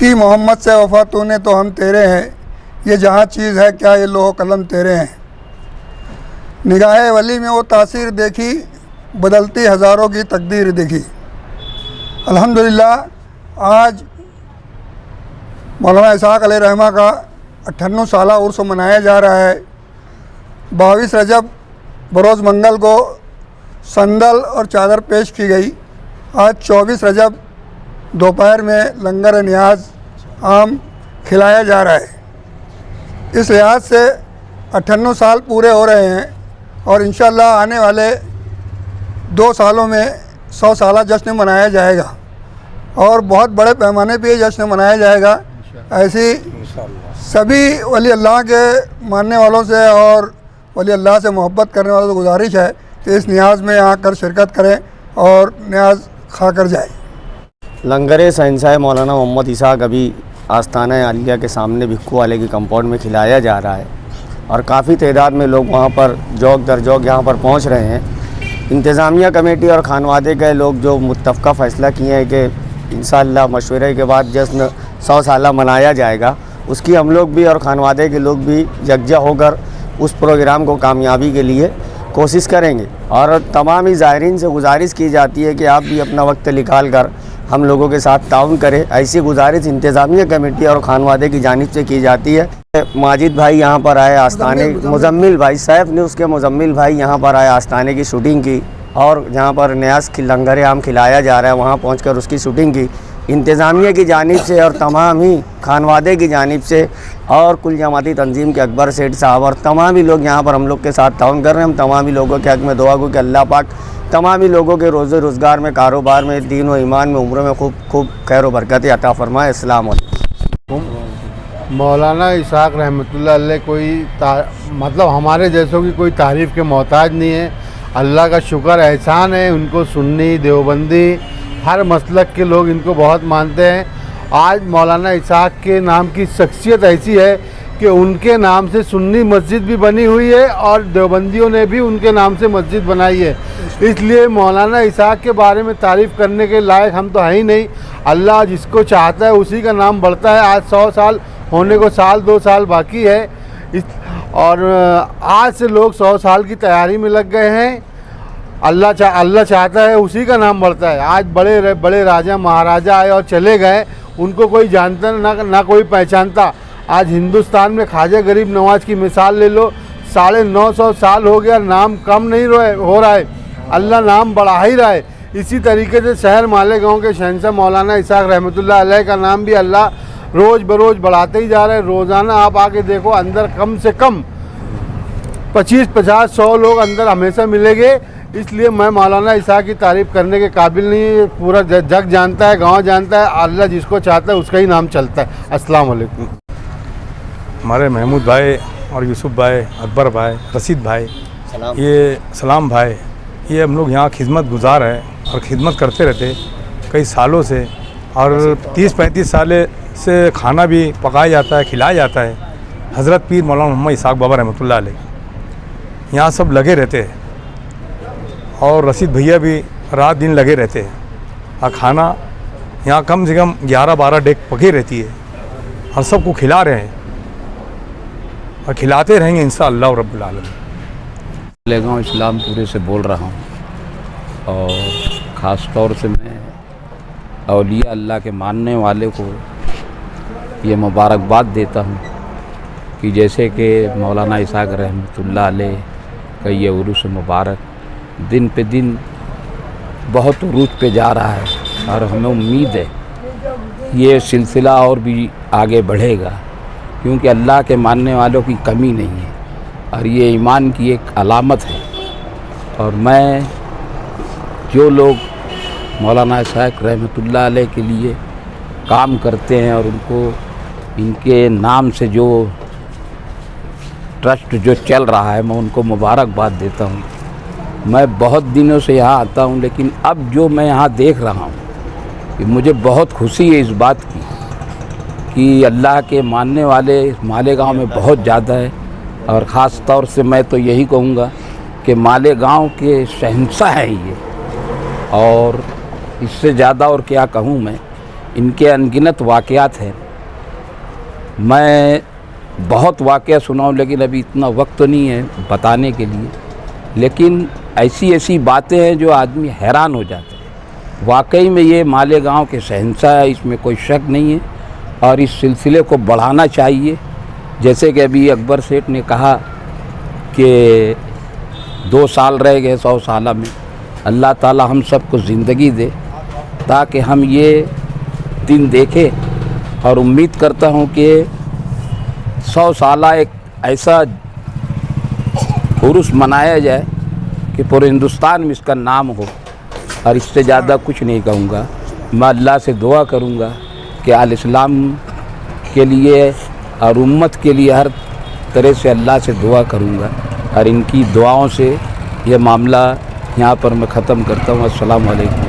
की मोहम्मद से वफ़ा तूने तो हम तेरे हैं, ये जहाँ चीज़ है क्या ये लोह कलम तेरे हैं। निगाहे वली में वो तासीर देखी, बदलती हज़ारों की तकदीर देखी। अल्हम्दुलिल्लाह आज मौलाना इसहाक़ अलैहिर्रहमा का 58 साला उर्स मनाया जा रहा है। 22 रजब बरोज़ मंगल को संदल और चादर पेश की गई। आज 24 रजब दोपहर में लंगर नियाज आम खिलाया जा रहा है। इस लिहाज से 58 साल पूरे हो रहे हैं और इंशाअल्लाह आने वाले 2 सालों में 100 साला जश्न मनाया जाएगा और बहुत बड़े पैमाने पे ये जश्न मनाया जाएगा। ऐसी सभी वली अल्लाह के मानने वालों से और वली अल्लाह से मोहब्बत करने वालों से गुजारिश है कि इस न्याज में आकर शिरकत करें और न्याज खा कर जाएँ। लंगर शहंशाह मौलाना मोहम्मद इसहाक़ अभी आस्थाना आलिया के सामने भिक्खू वाले की कंपाउंड में खिलाया जा रहा है और काफ़ी तादाद में लोग वहाँ पर जौक दर जौक यहाँ पर पहुँच रहे हैं। इंतज़ामिया कमेटी और खानवादे के लोग जो मुत्तफ़क़ा फ़ैसला किए हैं कि इंशाअल्लाह मशवरे के बाद जश्न 100 साला मनाया जाएगा, उसकी हम लोग भी और खानवादे के लोग भी यकजा होकर उस प्रोग्राम को कामयाबी के लिए कोशिश करेंगे। और तमाम ही ज़ायरीन से गुजारिश की जाती है कि आप भी अपना वक्त निकाल कर हम लोगों के साथ ताउन करें। ऐसी गुजारिश इंतज़ामिया कमेटी और खानवादे की जानिब से की जाती है। माजिद भाई यहाँ पर आए आस्थाने, मुजम्मिल भाई सैफ न्यूज़ के मुजम्मिल भाई यहाँ पर आए आस्थाने की शूटिंग की और जहाँ पर न्याज की लंगर आम खिलाया जा रहा है वहाँ पहुँचकर उसकी शूटिंग की। इंतज़ामिया की जानिब से और तमाम ही खानवादे की जानिब से और कुल जमाती तंजीम के अकबर सेठ साहब और तमाम ही लोग यहाँ पर हम लोग के साथ ताउन कर रहे हैं। हम तमाम ही लोगों के हक़ में दुआ को कि अल्लाह पाक तमाम ही लोगों के रोज़े रोज़गार में, कारोबार में, दीन व ईमान में, उम्र में खूब खूब खैर व बरकत अता फ़रमाए। अस्सलाम वालेकुम। मौलाना इसहाक़ रहमतुल्लाह अलैह कोई मतलब हमारे जैसों की कोई तारीफ़ के मोहताज नहीं है। अल्लाह का शुक्र एहसान है, उनको सुन्नी देवबंदी हर मसलक के लोग इनको बहुत मानते हैं। आज मौलाना इसहाक़ के नाम की शख्सियत ऐसी है कि उनके नाम से सुन्नी मस्जिद भी बनी हुई है और देवबंदियों ने भी उनके नाम से मस्जिद बनाई है। इसलिए मौलाना इसहाक़ के बारे में तारीफ़ करने के लायक हम तो हैं ही नहीं। अल्लाह जिसको चाहता है उसी का नाम बढ़ता है। आज 100 साल होने को 1-2 साल बाकी है और आज से लोग 100 साल की तैयारी में लग गए हैं। अल्लाह चाहता है उसी का नाम बढ़ता है। आज बड़े बड़े राजा महाराजा आए और चले गए, उनको कोई जानता ना कोई पहचानता। आज हिंदुस्तान में ख्वाजा गरीब नवाज की मिसाल ले लो, 950 साल हो गया, नाम कम नहीं हो रहा है, अल्लाह नाम बढ़ा ही रहा है। इसी तरीके से शहर मालेगांव के शहंशाह मौलाना इसहाक़ रहमतुल्लाह अलैह का नाम भी अल्लाह रोज़ बरोज़ बढ़ाते ही जा रहे हैं। रोज़ाना आप आके देखो, अंदर कम से कम 25-50-100 लोग अंदर हमेशा मिलेंगे। इसलिए मैं मौलाना इसहाक़ की तारीफ़ करने के काबिल नहीं, पूरा जग जानता है, गांव जानता है। अल्लाह जिसको चाहता है उसका ही नाम चलता है। अस्सलाम वालेकुम। हमारे महमूद भाई और यूसुफ भाई, अकबर भाई, रशीद भाई, ये सलाम भाई, ये हम लोग यहाँ खिदमत गुजार है और ख़िदमत करते रहते कई सालों से और 30-35 साल से खाना भी पकाया जाता है, खिलाया जाता है। हज़रत पीर मौलाना मोहम्मद इसहाक़ बाबा रहमतुल्लाह अलैह यहाँ सब लगे रहते हैं और रशीद भैया भी रात दिन लगे रहते हैं और खाना यहाँ कम से कम 11-12 डेग पकी रहती है और सबको खिला रहे हैं और खिलाते रहेंगे इंशाअल्लाह रब्बुल आलमीन। मालेगांव इस्लामपुरे से बोल रहा हूँ और ख़ास तौर से मैं औलिया अल्लाह के मानने वाले को ये मुबारकबाद देता हूँ कि जैसे कि मौलाना इसहाक़ रहमतुल्लाह अलैह का ये उरूस मुबारक दिन पे दिन बहुत उरूज पे जा रहा है और हमें उम्मीद है ये सिलसिला और भी आगे बढ़ेगा, क्योंकि अल्लाह के मानने वालों की कमी नहीं है और ये ईमान की एक अलामत है। और मैं जो लोग मौलाना इसहाक़ रहमतुल्लाह अलैह के लिए काम करते हैं और उनको इनके नाम से जो ट्रस्ट जो चल रहा है, मैं उनको मुबारकबाद देता हूँ। मैं बहुत दिनों से यहाँ आता हूँ, लेकिन अब जो मैं यहाँ देख रहा हूँ कि मुझे बहुत खुशी है इस बात की कि अल्लाह के मानने वाले मालेगांव में बहुत ज़्यादा है। और ख़ास तौर से मैं तो यही कहूँगा कि मालेगांव के शहंशाह हैं ये, और इससे ज़्यादा और क्या कहूँ मैं इनके अनगिनत वाक़यात हैं। मैं बहुत वाक़या सुनाऊं, लेकिन अभी इतना वक्त तो नहीं है बताने के लिए। लेकिन ऐसी ऐसी बातें हैं जो आदमी हैरान हो जाता है। वाकई में ये मालेगांव के शहंशाह है, इसमें कोई शक नहीं है, और इस सिलसिले को बढ़ाना चाहिए। जैसे कि अभी अकबर सेठ ने कहा कि 2 साल रह गए 100 साल में। अल्लाह ताला हम सबको ज़िंदगी दे ताकि हम ये दिन देखें, और उम्मीद करता हूँ कि 100 साल एक ऐसा उर्स मनाया जाए कि पूरे हिंदुस्तान में इसका नाम हो। और इससे ज़्यादा कुछ नहीं कहूँगा। मैं अल्लाह से दुआ करूँगा कि आल इस्लाम के लिए और उम्मत के लिए हर तरह से अल्लाह से दुआ करूँगा, और इनकी दुआओं से ये मामला यहाँ पर मैं ख़त्म करता हूँ। अस्सलाम वालेकुम।